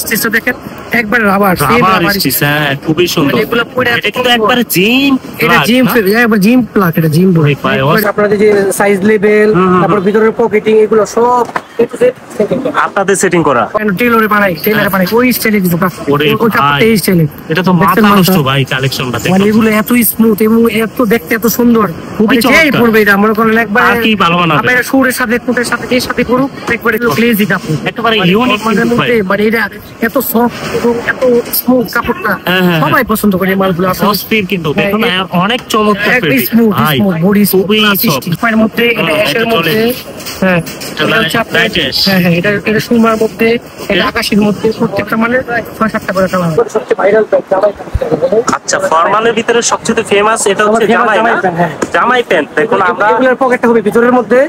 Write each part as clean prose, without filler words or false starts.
স্টিচটা দেখেন একবার rubber stitch, হ্যাঁ খুবই সুন্দর। এটা কিন্তু একবারে জিম, এটা জিম, একবার জিম প্লাগ, এটা জিম বলে। আপনাদের যে সাইজ লেভেল, তারপর ভিতরের পকেটিং, এগুলো সব আপনাদের সেটিং করা। টেইলরে বানাই ওই স্টাইলে দিব কাজ। এই স্টাইলে এটা তো মাথা নষ্ট ভাই কালেকশনটা দেখো। মানে এগুলো এত স্মুথ এবং এত দেখতে এত সুন্দর, খুবই চমৎকার। পড়বে এটা মনে করেন একবার আর কি ভালো বানাবে। আপনারা সুরের সাথে কোটের সাথে এর সাথে করুক, একবারে গ্লেজি কাপড়, একেবারে ইউনিক মধ্যে। মানে এটা এত সফট এবং এত স্মুথ কাপড়টা সবাই পছন্দ করে এই মালগুলো। অস্থির কিন্তু দেখুন অনেক চমৎকার স্মুথ বডি খুবই সফট এর মধ্যে, এটা এর মধ্যে, হ্যাঁ এটা হচ্ছে আপনার, হ্যাঁ এটা সুমার মধ্যে, এটা আকাশের মধ্যে, প্রত্যেকটা মানে 6-7টা করে কালার। সবচেয়ে ভাইরাল প্যান্ট। আচ্ছা, ফরমালের ভিতরে সবচেয়ে ফেমাস এটা হচ্ছে জামাই প্যান্ট। দেখুন আমরা এগুলোর পকেটটা হবে ভিতরের মধ্যে।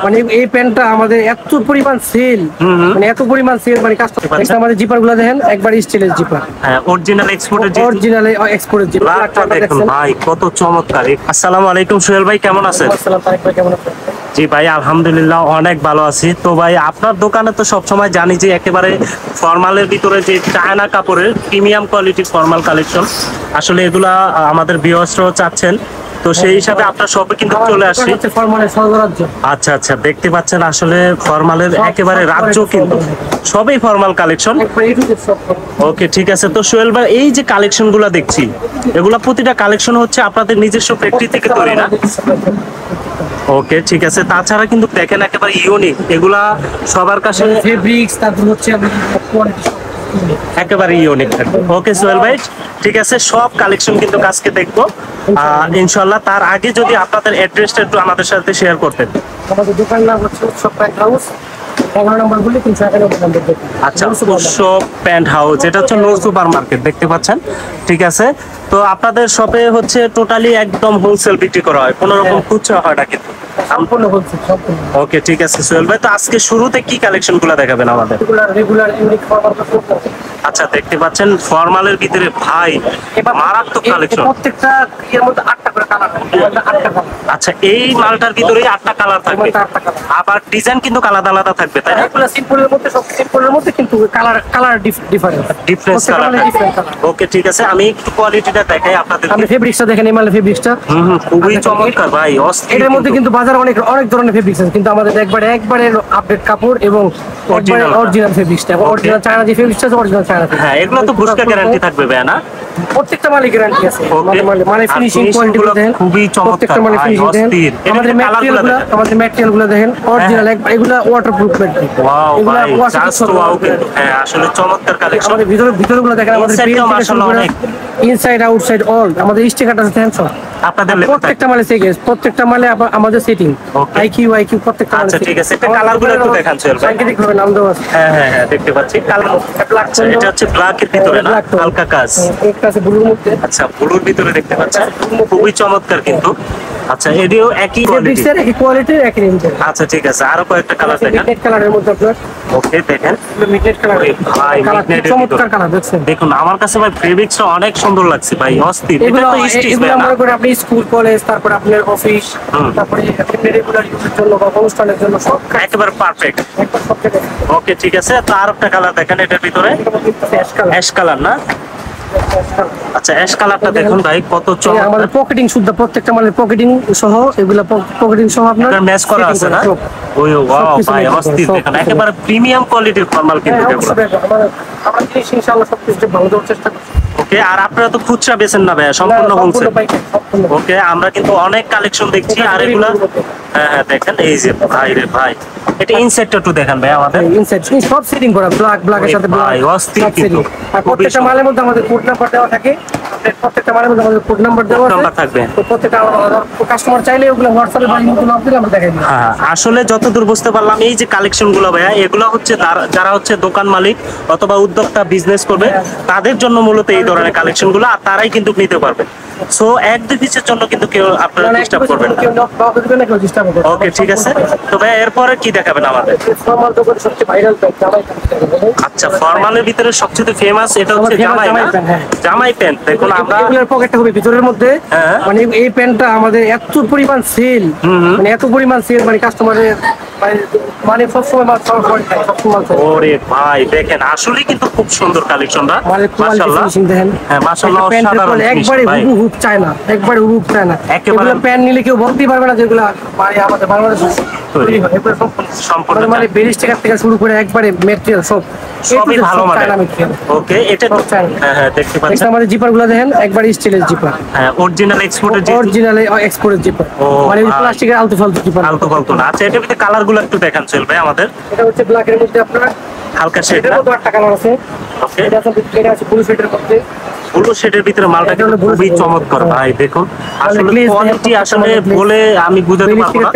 মানে এই প্যান্টটা আমাদের এত পরিমাণ সেল, মানে এত পরিমাণ সেল, মানে কাস্টমার আমাদের জিপার গুলো দেখেন একবার স্টিলের জিপার, হ্যাঁ অরিজিনাল এক্সপোর্টের জিপার দেখুন ভাই কত চমৎকার। আসসালামু আলাইকুম সোহেল ভাই, কেমন আছেন? আসসালাম ভাই, কেমন আছেন? জি ভাই আলহামদুলিল্লাহ অনেক ভালো আছি। তো ভাই আপনার দোকানে তো সবসময় জানি যে একেবারে ফরমালের ভিতরে যে চায়না কাপড়ের প্রিমিয়াম কোয়ালিটির ফরমাল কালেকশন, আসলে এগুলা আমাদের ভিউয়ার্সরাও চাচ্ছেন, তো সেই হিসাবে আপনার শপে কিন্তু চলে আসছি। আচ্ছা আচ্ছা, দেখতে পাচ্ছেন আসলে ফরমালের একেবারে রাজ্য, কিন্তু সবই ফরমাল কালেকশন। ওকে ঠিক আছে। তো সোহেল ভাই এই যে কালেকশন গুলা দেখছি, এগুলা প্রতিটা কালেকশন হচ্ছে আপনাদের নিজস্ব ফ্যাক্টরি থেকে তৈরি না? ওকে ঠিক আছে। তাছাড়া কিন্তু দেখেন একেবারে ইউনিক, এগুলা সবার কাছে ফেব্রিক্স, তারপর হচ্ছে একেবারে ইউনিক থাকবে। ওকে সোহেল ভাই ঠিক আছে, সব কালেকশন কিন্তু আজকে দেখবো ইনশাআল্লাহ। তার আগে যদি আপনাদের অ্যাড্রেসটা একটু আমাদের সাথে শেয়ার করতেন। আমাদের দোকান নাম হচ্ছে উৎসব প্যান্ট হাউস, 11 নম্বর গুলি 391 নম্বর। আচ্ছা, উৎসব প্যান্ট হাউস, এটা হচ্ছে নূর সুপার মার্কেট, দেখতে পাচ্ছেন ঠিক আছে। তো আপনাদের শপে হচ্ছে টোটালি একদম হোলসেল বিক্রি করা হয়, কোনো রকম খুচরা হয় না কিন্তু? সম্পূর্ণ হোলসেল, সম্পূর্ণ। ওকে ঠিক আছে সোহেল ভাই, তো আজকে শুরুতে কি কালেকশন গুলো দেখাবেন আমাদের? Regular unique formal. আচ্ছা, দেখতে পাচ্ছেন ফরমালের ভিতরে ভাই মারাত্মক কালেকশন, প্রত্যেকটা এর মধ্যে 8টা করে কালার থাকবে, 8টা কালার। আচ্ছা, এই মালটার ভিতরে 8টা কালার থাকবে, আবার ডিজাইন কিন্তু আলাদা আলাদা থাকবে, তাই না? এগুলো সিম্পলের মধ্যে, সব সিম্পলের মধ্যে, কিন্তু কালার ডিফারেন্স কালার। ওকে ঠিক আছে, আমি একটু কোয়ালিটিটা দেখাই আপনাদের। আপনি ফেব্রিক্সটা দেখেন, এই মালের ফেব্রিক্সটা খুবই চমৎকার ভাই, অস্থির। এর মধ্যে কিন্তু বাজারে অনেক ধরনের ফেব্রিক্স আছে, কিন্তু আমাদের একবারে আপডেট কাপড় এবং অরিজিনাল ফেব্রিক্সটা, অরিজিনাল চায়না যে ফেব্রিক্সটা আছে, অরিজিনাল চায়না। হ্যাঁ, এগুলো তো বুস্টার গ্যারান্টি থাকবে ভাই না? প্রত্যেকটা মালে গ্যারান্টি আছে, মানে ফিনিশিং কোয়ালিটি দেখেন, খুবই চমৎকার। প্রত্যেকটা মালে ফিনিশিং দেখেন। আমাদের ম্যাটেরিয়ালগুলো দেখেন অরিজিনাল, এগুলা ওয়াটারপ্রুফ ম্যাটেরিয়াল। ওয়াও ভাই, জাস্ট ওয়াও কিন্তু। হ্যাঁ আসলে চমৎকার কালেকশন। আমাদের ভিতরগুলো দেখেন, আমাদের ইনসাইড আউটসাইড অল, আমাদের স্টিকারটা আছে সব আপনাদের প্রত্যেকটা মালে সেগেস, প্রত্যেকটা মালে আমাদের সেটিং আইকিউ প্রত্যেকটা মালে। আচ্ছা ঠিক আছে, এটা কালারগুলো একটু দেখান সোহেল ভাই। সাইন্টিফিক ভাবে নাম দেওয়া আছে। হ্যাঁ হ্যাঁ হ্যাঁ, দেখতে পাচ্ছি কালার। আচ্ছা, এটা হচ্ছে ব্ল্যাক এর ভিতরে না, হালকা কাজ। একটা আছে ব্লুর মধ্যে। আচ্ছা, ব্লুর ভিতরে দেখতে পাচ্ছেন, খুবই চমৎকার কিন্তু। আচ্ছা, এদিও একই ফেব্রিক্সের, একই কোয়ালিটির, একই রেঞ্জের। আচ্ছা ঠিক আছে, আরো কয়েকটা কালার দেখেন। মিডনাইট কালারের মধ্যে আপনার। ওকে দেখেন, মিডনাইট কালার ভাই, মিডনাইট চমৎকার কালার দেখছেন। দেখুন আমার কাছে ভাই ফেব্রিক্সটা অনেক সুন্দর লাগছে ভাই, অস্থির। এটা তো স্টিচ ভাই, মনে করে আপনি স্কুল কলেজ, তারপর আপনার অফিস, তারপরে আপনি রেগুলার ইউজের জন্য বা অনুষ্ঠানের জন্য সব একেবারে পারফেক্ট। একবার সব থেকে। ওকে ঠিক আছে, তো আর একটা কালার দেখেন এটার ভিতরে, অ্যাশ কালার না? আচ্ছা, অ্যাশ কালারটা দেখুন ভাই কত চমৎকার। আমাদের পকেটিং শুদ্ধ, প্রত্যেকটা মালের পকেটিং সহ, এগুলা পকেটিং সহ আপনার ম্যাচ করা আছে না? ওই ওয়াও ভাই, অস্থির দেখেন, একেবারে প্রিমিয়াম কোয়ালিটির ফর্মাল কিন্তু এগুলো। আমরা জিনিস ইনশাআল্লাহ সবকিছু ভালো দেওয়ার চেষ্টা করব। ওকে, আর আপনারা তো খুচরা বেচেন না ভাই, সম্পূর্ণ হোলসেল? ওকে, আমরা কিন্তু অনেক কালেকশন দেখছি, আর এগুলা হ্যাঁ হ্যাঁ দেখেন, এই যে ভাই রে ভাই, এটা ইনসাইডটা একটু দেখেন ভাই আমাদের। ইনসাইড সব সেটিং করা, ব্ল্যাকের সাথে ভাই অস্থির কিন্তু। আর প্রত্যেকটা মালের মধ্যে আমাদের কোড নাম্বার দেওয়া থাকে, প্রত্যেকটা মালের মধ্যে আমাদের কোড নাম্বার দেওয়া থাকবে। তো প্রত্যেকটা কাস্টমার চাইলে ওগুলো হোয়াটসঅ্যাপে বা ইমেইলে নক দিলে আমরা দেখাই দিই। হ্যাঁ, আসলে যতদূর বুঝতে পারলাম এই যে কালেকশনগুলো ভাইয়া, এগুলো হচ্ছে যারা হচ্ছে দোকান মালিক অথবা উদ্যোক্তা বিজনেস করবে, তাদের জন্য মূলত এই ধরনের কালেকশনগুলো, আর তারাই কিন্তু নিতে পারবে। সো এক দুই পিসের জন্য কিন্তু কেউ আপনারা ডিস্টার্ব করবেন না। ওকে ঠিক আছে, তো ভাই এরপরে কি দেখাবেন আমাদের? আচ্ছা, ফরমালের ভিতরে সবচেয়ে ফেমাস এটা হচ্ছে জামাই প্যান্ট। দেখুন আমরা এগুলোর পকেটটা হবে ভিতরের মধ্যে, মানে এই প্যান্টটা আমাদের এত পরিমাণ সেল, মানে এত পরিমাণ সেল, মানে কাস্টমারের মানে সবসময় মাল ওরে ভাই দেখেন আসলে কিন্তু খুব সুন্দর কালেকশনটা মাশাআল্লাহ। হ্যাঁ মাশাআল্লাহ অসাধারণ একবারে হুবহু চায় না, একবারে হুবহু চায় না। একেবারে প্যান্ট নিলে কেউ বলতেই পারবে না যেগুলা মানে আমাদের বাংলাদেশে তৈরি হয়। এগুলো সম্পূর্ণ মানে 42 টাকা থেকে শুরু করে একবারে ম্যাটেরিয়াল সবই ভালো মানের। ওকে এটা তো হ্যাঁ দেখতে পাচ্ছেন আমাদের জিপারগুলো দেখেন একবারে স্টিলের জিপার। হ্যাঁ অরিজিনাল এক্সপোর্টের জিপার মানে প্লাস্টিকের আলতু ফালতু জিপার। আলতু ফালতু না। আচ্ছা এটার ভিতরে কালারগুলো একটু দেখান চল ভাই আমাদের। এটা হচ্ছে ব্ল্যাক এর মধ্যে আপনার হালকা শেড এর মধ্যে একটা কালার আছে। ওকে এটা আছে ব্লু শেডের মধ্যে। ব্লু শেডের ভিতরে মালটা কিন্তু খুবই চমৎকার ভাই দেখুন। আসলে কোয়ালিটি আসলে বলে আমি বুঝাতে পারবো না,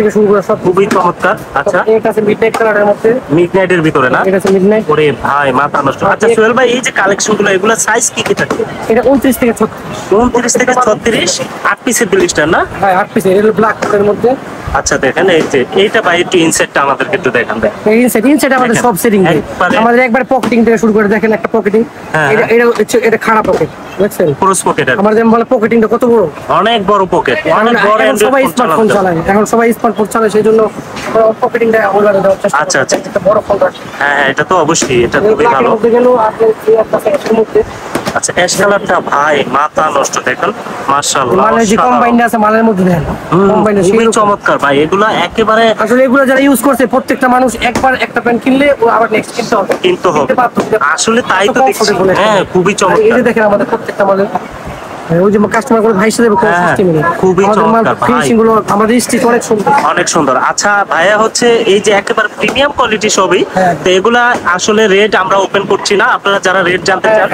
খুবই চমৎকার। আচ্ছা এটা আছে মিডনাইট কালারের মধ্যে, মিডনাইটের ভিতরে না? এটা আছে মিডনাইট। ওরে ভাই মাথা নষ্ট। আচ্ছা সোহেল ভাই এই যে কালেকশনগুলো এগুলা সাইজ কি কি থাকে? এটা 29 থেকে 36, 29 থেকে 36 8 পিসের ব্লিস্টার না? হ্যাঁ 8 পিসের। এটা ব্ল্যাক কালারের মধ্যে। আচ্ছা দেখেন এই যে এইটা ভাই একটু ইনসেটটা আমাদেরকে একটু দেখান ভাই। এই ইনসেট আমাদের সব সেটিং দেয় আমাদের একবার পকেটিং থেকে শুরু করে দেখেন একটা পকেটিং। এটা খারাপ পকেট দেখছেন, ক্রস পকেট। আমাদের বলে পকেটিংটা কত বড়, অনেক বড় পকেট, অনেক বড়। সবাই স্মার্টফোন চালায় এখন, সবাই স্মার্টফোন চালায় সেইজন্য পকেটিংটা ওলারে দেওয়ার চেষ্টা। আচ্ছা আচ্ছা একটা বড় ফোন রাখি। হ্যাঁ এটা তো অবশ্যই, এটা খুবই ভালো। আচ্ছা অ্যাশ কালারটা ভাই মাথা নষ্ট দেখেন মাশাআল্লাহ। মানে যে কম্বাইন্ড আছে মালের মধ্যে দেন, কম্বাইন্ড খুবই চমৎকার ভাই। এগুলা একেবারে আসলে এগুলো যারা ইউজ করছে প্রত্যেকটা মানুষ একবার একটা প্যান্ট কিনলে ও আবার নেক্সট কিনতে হবে। আসলে তাই তো দেখছি। হ্যাঁ খুবই চমৎকার। এই যে দেখেন আমাদের প্রত্যেকটা মালের ওই যে কাস্টমার করে ভাই সাথে খুবই চমৎকার ফিনিশিং গুলো আমাদের স্টিচ অনেক সুন্দর, অনেক সুন্দর। আচ্ছা ভাইয়া হচ্ছে এই যে একেবারে প্রিমিয়াম কোয়ালিটি সবই, তো এগুলা আসলে রেট আমরা ওপেন করছি না। আপনারা যারা রেট জানতে চান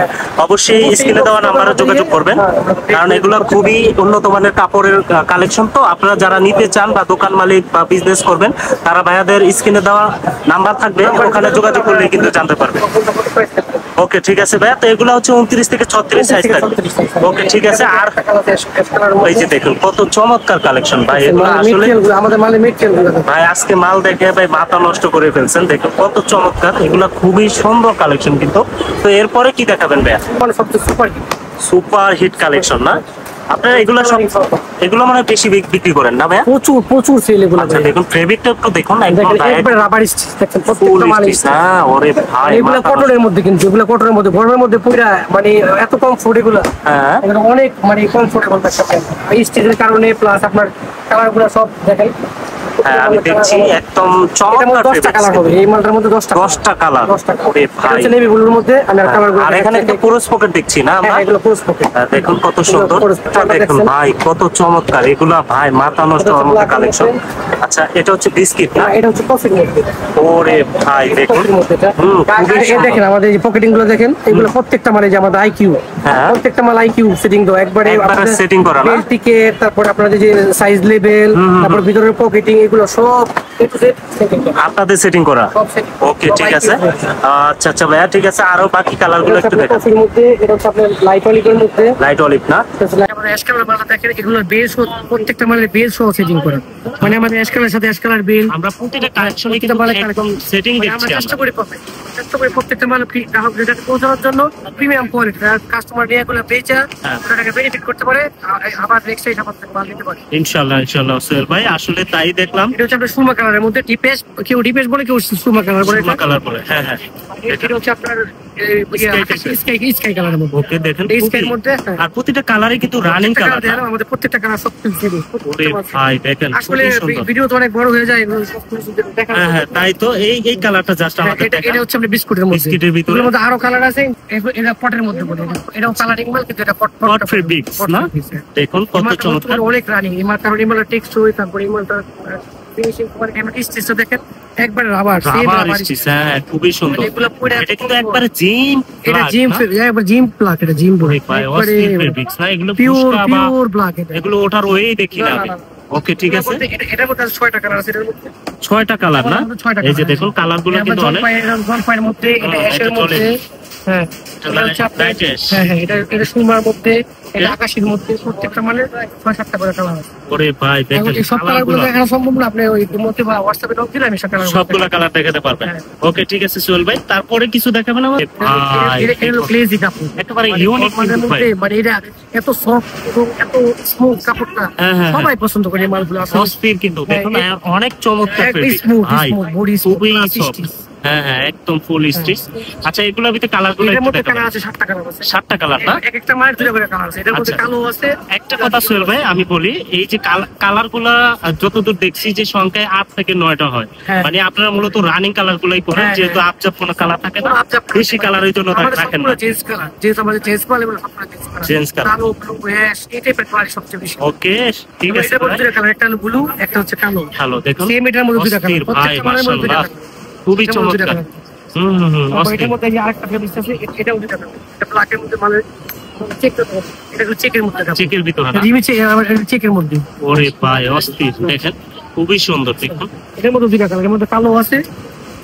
অবশ্যই স্ক্রিনে দেওয়া নাম্বারে যোগাযোগ করবেন, কারণ এগুলো খুবই উন্নত মানের কাপড়ের কালেকশন। তো আপনারা যারা নিতে চান বা দোকান মালিক বা বিজনেস করবেন তারা ভাইয়াদের স্ক্রিনে দেওয়া নাম্বার থাকবে, ওখানে যোগাযোগ করলে কিন্তু জানতে পারবেন। ওকে ঠিক আছে ভাইয়া। তো এগুলো হচ্ছে 29 থেকে 36 সাইজ থাকবে। ওকে ঠিক আছে। আর এই যে দেখুন কত চমৎকার কালেকশন ভাই। এগুলো আসলে আমাদের মালের মেটেরিয়াল ভাই আজকে মাল দেখে ভাই মাথা নষ্ট করে ফেলছেন। দেখুন কত চমৎকার, এগুলো খুবই সুন্দর কালেকশন কিন্তু। তো এরপরে কি দেখাবেন ভাইয়া? সবচেয়ে সুপার হিট কালেকশন না? আপনারা এগুলো সব এগুলো মানে বেশি বিক্রি করেন না ভাইয়া? প্রচুর সেল এগুলো। আচ্ছা দেখুন ফেব্রিকটা একটু দেখুন না, একদম রাবার স্টিচ দেখেন প্রত্যেকটা মাল। হ্যাঁ ওরে ভাই এগুলো কটনের মধ্যে, কিন্তু এগুলো কটনের মধ্যে, গরমের মধ্যে পুরা মানে এত কমফোর্ট এগুলো। হ্যাঁ এগুলো অনেক মানে কমফোর্টেবল একটা প্যান্ট এই স্টিচের কারণে, প্লাস আপনার কালারগুলো সব দেখেন। হ্যাঁ আমি দেখছি একদম চমৎকার। 10টা কালার হবে এই মালটার মধ্যে, 10টা কালার। ওরে ভাই এটা নেভি ব্লুর মধ্যে আমি কালারগুলো। আর এখানে একটা ক্রস পকেট দেখছি না আমরা? এগুলো ক্রস পকেট দেখুন কত সুন্দর। দেখুন ভাই কত চমৎকার এগুলা ভাই মাথা নষ্ট মতো কালেকশন। আচ্ছা এটা হচ্ছে বিস্কিট না? এটা হচ্ছে কফির মধ্যে। ওরে ভাই দেখুন দেখেন আমাদের এই পকেটিং গুলো দেখেন, এগুলো প্রত্যেকটা মানে যে আমাদের আইকিউ, প্রত্যেকটা মাল আইকিউ সেটিং দাও একবারে সেটিং করা না? বেল্ট টিকেট, তারপর আপনাদের যে সাইজ লেভেল, তারপর ভিতরের পকেটিং, এগুলো সব আপনাদের সেটিং করা। ওকে ঠিক আছে। আচ্ছা আচ্ছা ভাইয়া ঠিক আছে। আরো বাকি কালার গুলো একটু দেখেন। কফির মধ্যে এটা হচ্ছে আপনার লাইট অলিভের মধ্যে। লাইট অলিভ না? আমাদের অ্যাশ কালার মালটা দেখেন, এগুলো বেস প্রত্যেকটা মালের বেস সহ সেটিং করা, মানে আমাদের অ্যাশ কালারের সাথে অ্যাশ কালার বেল আমরা প্রত্যেকটা কালেকশনে কিন্তু একদম সেটিং দেখছি। আমরা চেষ্টা করি প্রত্যেকটা মাল গ্রাহক যেটা পৌঁছানোর জন্য প্রিমিয়াম কোয়ালিটি, কাস্টমার নিয়ে এগুলো বেচা ওটাকে বেনিফিট করতে পারে, আবার নেক্সট টাইম আমাদের মাল নিতে পারে ইনশাআল্লাহ। ইনশাআল্লাহ সোহেল ভাই আসলে তাই দেখলাম। এটা হচ্ছে আপনার সুরমা কালারের মধ্যে ডিপেস, কেউ ডিপেস বলে, কেউ সুরমা কালার বলে। সুরমা কালার বলে, হ্যাঁ হ্যাঁ। এটা হচ্ছে আপনার স্কাই কালারের মধ্যে। ওকে দেখেন এই স্কাইয়ের মধ্যে আর প্রতিটা কালারই কিন্তু রানিং কালার। আমাদের প্রত্যেকটা কালার সব ওরে ভাই দেখেন আসলে ভিডিও তো অনেক বড় হয়ে যায়। হ্যাঁ হ্যাঁ তাই তো। এই কালারটা জাস্ট আমাদের দেখা। এটা হচ্ছে আপনার বিস্কুটের মধ্যে, বিস্কুটের ভিতরে। এর মধ্যে আরো কালার আছে। এটা পটের মধ্যে বলে, এটাও কালারিং মাল, কিন্তু এটা পট ফেব্রিক্স না? দেখুন কত চমৎকার, অনেক রানিং এই মাল। কারণ এই মালটা টেক্সচার, তারপর এই মালটা ফিনিশিং করে স্টিচটা দেখেন একবার রাবার স্টিচ। হ্যাঁ খুবই সুন্দর। এটা কিন্তু একবারে জিম, এটা জিম একবার জিম প্লাক, এটা জিম বলে একবারে ফেব্রিক্স না? এগুলো পিওর ব্ল্যাক, এগুলো ওঠার ওই দেখি না আমি। ওকে ঠিক আছে। এটার মধ্যে 6টা কালার আছে। এটার মধ্যে 6টা কালার না? এই যে দেখুন কালার গুলো কিন্তু অনেক। জলপাইয়ের মধ্যে, এটা অ্যাশের মধ্যে, হ্যাঁ এটা এটা হচ্ছে আপনার লাইটেস। হ্যাঁ হ্যাঁ এটা সুরমার মধ্যে, এটা আকাশের মধ্যে, প্রত্যেকটা মানে 6-7টা করে কালার আছে। ওরে ভাই এখন দেখেন এই সব কালার গুলো দেখানো সম্ভব না, আপনি ওই মধ্যে বা হোয়াটসঅ্যাপে নক দিলে আমি সব কালার সবগুলা কালার দেখাতে পারবেন। হ্যাঁ। ওকে ঠিক আছে সোহেল ভাই, তারপরে কিছু দেখাবেন আমাদের? ভাই এটা হলো গ্লেজি কাপড়, একেবারে মানে ইউনিক ফর্মালের কিন্তু ভাই। মধ্যে, মানে এটা এত সফট এবং এত স্মুথ কাপড়টা, হ্যাঁ, হ্যাঁ, সবাই পছন্দ করে এই মালগুলো আসলে। অস্থির কিন্তু হ্যাঁ, দেখুন অনেক চমৎকার একদম fabric। smooth, ভাই smooth, body smooth, খুবই plus soft। stitch। হ্যাঁ হ্যাঁ একদম ফুল স্টিচ। আচ্ছা এগুলোর ভিতরে কালার গুলো এটার একটু মধ্যে দেখাবেন? কালার আছে 7টা কালার আছে। 7টা কালার না? এক একটা মায়ের 2টা করে কালার আছে, এটার মধ্যে আচ্ছা। কালো আছে। একটা কথা সোহেল ভাই আমি বলি, এই যে কালার গুলা যতদূর দেখছি যে সংখ্যায় 8 থেকে 9টা হয়, হ্যাঁ। মানে আপনারা মূলত রানিং কালার গুলাই করেন, হ্যাঁ, যেহেতু হ্যাঁ। আবজাব কোনো কালার থাকে না, আবজাব বেশি কালারের জন্য আমাদের রাখেন না। সবগুলো চেঞ্জ কালার, যেহেতু আমাদের চেঞ্জ কালার এগুলো সবগুলো চেঞ্জ কালার। Change color। কালো, ব্লু, অ্যাশ, এই টাইপের কালার সবচেয়ে বেশি। ওকে ঠিক এবার আছে এটার মধ্যে ভাই। 2টা কালার, একটা হলো ব্লু, একটা হচ্ছে কালো। ভালো দেখুন সেম এটার মধ্যে 2টা কালার, অস্থির ভাই, প্রত্যেকটা মালের মধ্যে 2টা মাশাআল্লাহ। কালার। খুবই এটার মধ্যে 2টা চমৎকার। কালার। হুম হুম হুম, তারপর অস্থির। এটার মধ্যে এই যে আরেকটা ফেব্রিক্স আছে, এটাও 2টা কালার। এটা ব্ল্যাকের মধ্যে মালের চেক করতে হবে। এটা হলো চেকের মধ্যে কাপড়। চেকের ভিতরে না? রিমি চেক, আবার এটা চেকের মধ্যে। ওরে ভাই অস্থির দেখেন, খুবই সুন্দর দেখুন। এটার মধ্যে 2টা কালার, এর মধ্যে কালো আছে,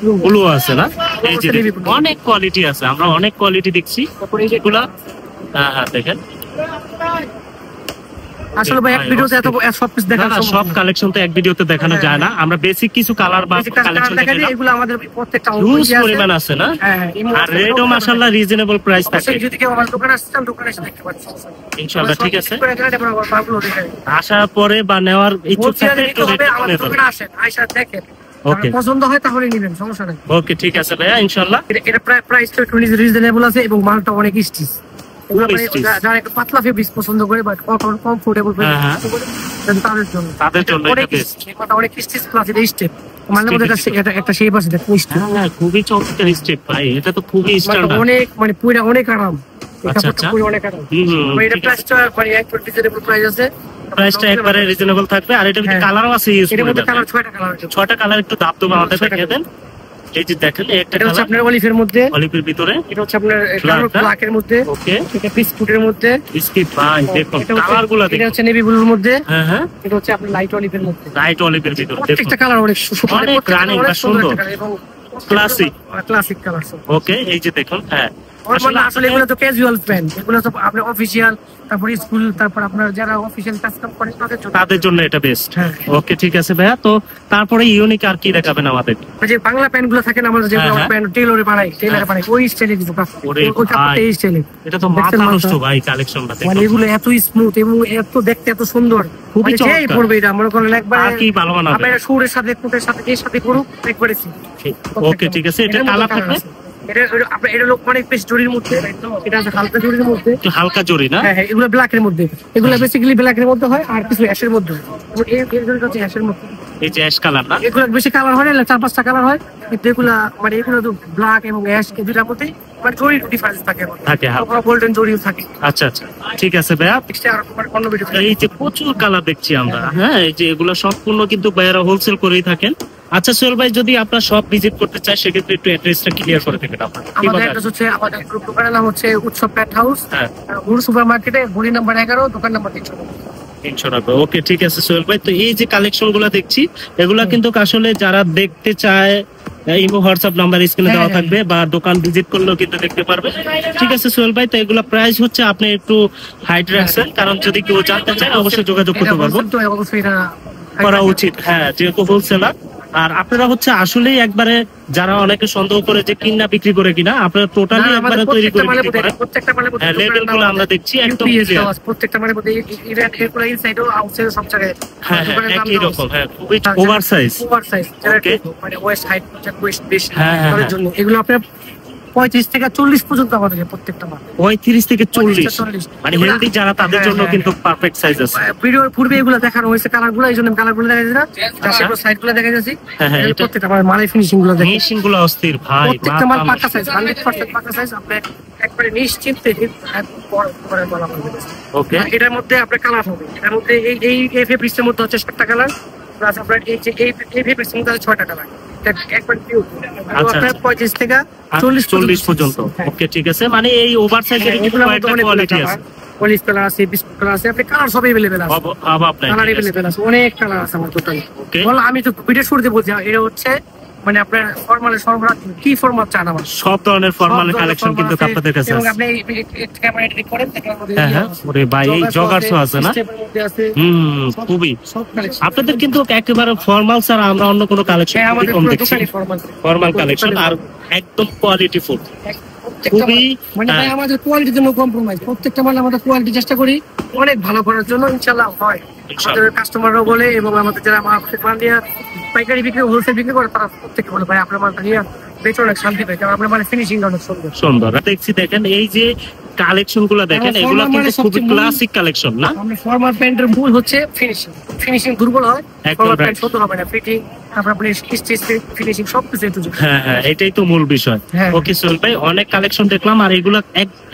blue আছে। ব্লু আছে না? এই যে আছে, দেখুন, navy blue। অনেক কোয়ালিটি আছে, আমরা অনেক কোয়ালিটি দেখছি। তারপর এই যে এগুলা হ্যাঁ হ্যাঁ দেখেন। আসলে ভাই এক ভিডিওতে এত সব কিছু না দেখানো না, সম্ভব সব না। কালেকশন তো এক ভিডিওতে দেখানো হ্যাঁ, যায় না, আমরা বেসিক কিছু কালার বা বেশি কালার কালেকশন দেখা যায়, দেখালাম। এগুলো আমাদের প্রত্যেকটা হিউজ আছে। পরিমাণ আছে না? হ্যাঁ, ইমো আর আছে, রেটও দোকানে মাশাআল্লাহ রিজনেবল প্রাইস থাকে। অবশ্যই যদি কেউ আমার দোকানে আসতে চান, দোকানে এসে দেখতে পাচ্ছেন। ইনশাআল্লাহ ঠিক আছে। করে গেলে তারপর আবার মালগুলো দেখে নিন। আসার পরে বা নেওয়ার ইচ্ছুক বলছি থাকলে নিতে একটু হবে, রেট আমাদের কমে দোকানে আসেন, আয়সা দেখেন। ওকে। আপনার পছন্দ হয় তাহলে নিবেন, সমস্যা নেই। ওকে ঠিক আছে ভাইয়া ইনশাআল্লাহ। এটা প্রাইসটা একটু রিজনেবল আছে এবং মালটা অনেক স্টিচ। stitch। যারা একটু পাতলা ফেব্রিক্স পছন্দ করে বা কমফোর্টেবল হ্যাঁ, হ্যাঁ। তাদের জন্য, তাদের জন্য অনেক এটা best। stitch, মালটা অনেক স্টিচ প্লাস এটা স্টেপ, মানে মধ্যে একটা শেপ আছে, দেখুন স্টেপ। হ্যাঁ খুবই চমৎকার স্টেপ ভাই, এটা তো খুবই স্ট্যান্ডার্ড। অনেক মানে পুরো অনেক আরাম, এই আচ্ছা, কাপড়টা আচ্ছা। পুরো অনেক আরাম। হুম, হুম, মানে এটা ঠিক আছে। প্রাইসটা মানে একবার রিজনেবল প্রাইস আছে, প্রাইসটা একবারে রিজনেবল থাকবে। আর এটা হ্যাঁ। কালারও আছে ইউজ এটার করে মধ্যে দেবেন। কালার 6টা কালার আছে। 6টা কালার একটু দাপ দেবো আমাদের 6টা দেখিয়ে দেন। এই যে দেখেন এই একটা এটা হচ্ছে কালার আপনার অলিভের মধ্যে, অলিভের ভিতরে। এটা হচ্ছে আপনার Black না? ব্ল্যাকের মধ্যে, ওকে এটা বিস্কুটের মধ্যে, বিস্কিট ভাই দেখুন এটা হচ্ছে- কালার গুলা এটা দেখুন। হচ্ছে নেভি ব্লুর মধ্যে, হ্যাঁ হ্যাঁ এটা হচ্ছে আপনার লাইট অলিভের মধ্যে। লাইট অলিভের ভিতরে দেখুন। প্রত্যেকটা কালার অনেক সুন্দর, অনেক running বা সুন্দর। Classic colour. ওকে এই যে দেখুন হ্যাঁ আসলে এগুলো তো ক্যাজুয়াল প্যান্ট, এগুলো তো আপনার অফিসিয়াল, তারপর স্কুল, তারপর আপনার যারা অফিসিয়াল কাজ করে তাদের জন্য। তাদের জন্য এটা বেস্ট। হ্যাঁ। ওকে ঠিক আছে ভাইয়া, তো তারপরে ইউনিক আর কি দেখাবেন আমাদের? ওই যে বাংলা প্যান্ট গুলো থাকে না আমাদের, যেগুলো হ্যাঁ, প্যান্ট টেইলরে বানাই, ওই স্টাইলে কিছু কাজ, ওরে ওই কাপড়টা ভাই। এই স্টাইলে। এটা তো দেখছেন মাথা মালটা? নষ্ট ভাই কালেকশনটা মানে দেখুন। এগুলো এত স্মুথ এবং এত দেখতে এত সুন্দর, খুবই মানে যেই চমৎকার। পড়বে এটা মনে করেন একবার আর কি ভালো মানাবে? আপনার সুরের সাথে কোটের সাথে এর সাথে করুক একবারে ওকে ঠিক আছে, এটা কালার থাকবে এটা আপনার এটা লোক অনেক বেশ জরির মধ্যে, এটা আছে হালকা জরির মধ্যে। একটু হালকা জরি না? হ্যাঁ হ্যাঁ, এগুলো ব্ল্যাকের মধ্যে, এগুলো বেসিক্যালি ব্ল্যাকের মধ্যে হয় আর কিছু অ্যাশের মধ্যে হয়। এবং এই জরিটা হচ্ছে অ্যাশের মধ্যে। এই যে অ্যাশ কালার না? এগুলো বেশি কালার হয় না, 4-5টা কালার হয়, কিন্তু এগুলা মানে এগুলো তো ব্ল্যাক এবং অ্যাশ এই দুটার মধ্যে মানে জরির ডিফারেন্স থাকে, থাকে হালকা। গোল্ডেন জরিও থাকে। আচ্ছা আচ্ছা ঠিক আছে ভাইয়া। নেক্সট আর অন্য ভিডিও এই যে প্রচুর কালার দেখছি আমরা, হ্যাঁ এই যে এগুলো সম্পূর্ণ কিন্তু ভাইয়ারা হোলসেল করেই থাকেন। আচ্ছা সোহেল ভাই, যদি আপনার সব ভিজিট করতে চায় সেক্ষেত্রে একটু অ্যাড্রেসটা ক্লিয়ার করে দেবেন আপনার। কি আমাদের বলেন? অ্যাড্রেস হচ্ছে, আমাদের দোকানের নাম হচ্ছে উৎসব প্যান্ট হাউস, হ্যাঁ গুরু সুপার মার্কেটে, গলি নাম্বার 11, দোকান নাম্বার 300। 390। ওকে ঠিক আছে সোহেল ভাই, তো এই যে কালেকশন গুলা দেখছি এগুলা কিন্তু আসলে যারা দেখতে চায় ইমো হোয়াটসঅ্যাপ নাম্বার স্ক্রিনে দেওয়া হ্যাঁ, থাকবে, বা দোকান ভিজিট করলেও কিন্তু দেখতে পারবে। ঠিক আছে সোহেল ভাই, তো এগুলা প্রাইস হচ্ছে আপনি একটু হাইট রাখছেন, কারণ যদি কেউ জানতে চায় অবশ্যই যোগাযোগ করতে পারবো, তো অবশ্যই এটা করা উচিত। হ্যাঁ যেহেতু হোলসেলার। আর আপনারা হচ্ছে আসলেই একবারে যারা অনেকে সন্দেহ করে যে কিনা বিক্রি করে কিনা, আপনারা টোটালি না, আমাদের একবারে তৈরি করে বিক্রি করেন। প্রত্যেকটা মালের মধ্যে হ্যাঁ লেভেল গুলো আমরা দেখছি একদম UPS ক্লিয়ার। দেওয়া আছে, প্রত্যেকটা মালের মধ্যে ইভেন এরপরে ইনসাইডও আউটসাইডও সব জায়গায় হ্যাঁ হ্যাঁ একই রকম, হ্যাঁ খুবই over size. Over size, Okay. মানে ওয়েস্ট হাইট, ওয়েস্ট বেশি, হ্যাঁ, হ্যাঁ, তাদের হ্যাঁ। জন্য এগুলো আপনার 35 থেকে 40 পর্যন্ত আমাদের প্রত্যেকটা মাল। 35 থেকে 40, 40 মানে হেলদি যারা তাদের হ্যাঁ, জন্য হ্যাঁ। কিন্তু পারফেক্ট সাইজ আছে। ভিডিওর পূর্বে এগুলো দেখানো হয়েছে কালার গুলো, এই জন্য কালার গুলো দেখা যাচ্ছে না, তারপর সাইড গুলো দেখা যাচ্ছে। হ্যাঁ, হ্যাঁ, এটা- প্রত্যেকটা মালের ফিনিশিং গুলো দেখেন, মেশিন গুলো অস্থির ভাই, প্রত্যেকটা মাল মাথা পাকা নষ্ট। সাইজ, 100% পাকা সাইজ। আপনি একবারে নিশ্চিন্তে পরে বলা হবে। ওকে এটার মধ্যে আপনার কালার হবে, এটার মধ্যে এই ফেব্রিক্সের মধ্যে হচ্ছে 7টা কালার, প্লাস আপনার এই যে এই ফেব্রিক্সের মধ্যে আছে 6টা কালার। এটা একবার পিওর, আচ্ছা, আপনার আচ্ছা। 35 থেকে 40 পর্যন্ত। হ্যাঁ। ওকে ঠিক আছে, মানে এই ওভার সাইজের কিন্তু এগুলোর মধ্যে কয়েকটা অনেক কোয়ালিটি আছে। পলিশ কালার আছে, বিস্কুট কালার আছে, আপনি কালার সব এভেলেবেল আছে, আবার আপনার কালার এভেলেবেল আছে, অনেক কালার আছে আমার টোটালি। ওকে বল আমি তো ভিডিও শুরুতে বলছি, এটা হচ্ছে মানে আপনার ফর্মালের সরবরাহ কি ফর্মাল চান আমার সব ধরনের ফর্মালের কালেকশন কিন্তু আপনাদের কাছে এবং আছে। আপনি ক্যামেরা এডিট করেন দেখেন আমাদের হ্যাঁ হ্যাঁ, ওরে ভাই এই জগার্সও আছে না? স্টেপের মধ্যে আছে খুবই। সব কালেকশন আপনাদের কিন্তু একেবারে ফর্মাল ছাড়া আমরা অন্য কোনো কালেকশন হ্যাঁ খুবই আমাদের কম পুরো দেখছি। দোকানই ফর্মাল ফর্মাল কালেকশন আর একদম কোয়ালিটি ফুল। খুবই, মানে ভাই হ্যাঁ। আমাদের কোয়ালিটির জন্য কম্প্রোমাইজ, প্রত্যেকটা মাল আমাদের কোয়ালিটি চেষ্টা করি অনেক ভালো করার জন্য, ইনশাআল্লাহ হয়। আমাদের কাস্টমাররাও বলে এবং আমাদের যারা মাল নিয়ে পাইকারি বিক্রি হোলসেল বিক্রি করে তারা প্রত্যেকে বলে ভাই আপনার মালটা নিয়ে বেচে অনেক শান্তি পাই, কারণ আপনার মানে ফিনিশিং অনেক সুন্দর সুন্দর দেখছি। দেখেন এই যে কালেকশন গুলো দেখেন, হ্যাঁ, এগুলো formal কিন্তু মানে খুবই সবচেয়ে মূল। ক্লাসিক কালেকশন না? আমরা ফর্মাল প্যান্টের মূল হচ্ছে ফিনিশিং, ফিনিশিং দুর্বল হয় একদম ফর্মাল right. প্যান্ট সুন্দর হবে না, ফিটিং তারপর আপনি স্টিচ ফিনিশিং সবকিছু একটু হ্যাঁ হ্যাঁ, এটাই তো মূল বিষয়। হ্যাঁ। ওকে সোহেল ভাই, অনেক কালেকশন দেখলাম আর এগুলো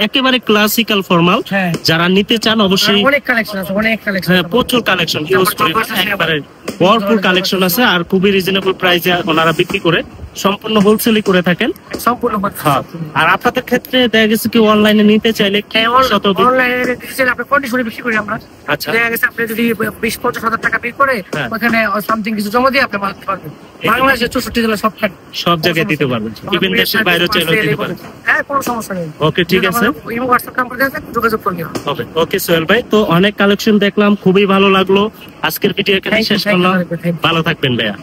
একেবারে ক্লাসিক্যাল ফর্মাল। হ্যাঁ। যারা নিতে চান অবশ্যই, অনেক কালেকশন আছে, অনেক কালেকশন হ্যাঁ প্রচুর কালেকশন ইউজ করে, একবারে ভরপুর কালেকশন আছে আর খুবই রিজনেবল প্রাইসে ওনারা বিক্রি করে, সম্পূর্ণ হোলসেলই করে থাকেন। সম্পূর্ণ হ্যাঁ। আর আপনাদের ক্ষেত্রে দেখা গেছে কি অনলাইনে নিতে চাইলে কি শত অনলাইনে ডিজিটাল আপনি কন্ডিশনে বিক্রি করি আমরা। আচ্ছা। দেখা গেছে আপনি যদি 20-50 হাজার টাকা পে করে হ্যাঁ। ওখানে সামথিং কিছু জমা দিয়ে আপনি মাল দিতে পারবেন। বাংলাদেশের 64 জেলা সবখানে সব জায়গায় দিতে পারবেন, ইভেন দেশের বাইরে চাইলেও দিতে পারবেন। হ্যাঁ, কোনো সমস্যা নেই। ওকে ঠিক আছে, ইমো হোয়াটসঅ্যাপ নাম্বার দেওয়া আছে, যোগাযোগ করলে হবে। হবে। ওকে সোহেল ভাই, তো অনেক কালেকশন দেখলাম, খুবই ভালো লাগলো। আজকের ভিডিও এখানে Thank you, শেষ thank you, করলাম। thank you. ভালো থাকবেন ভাইয়া।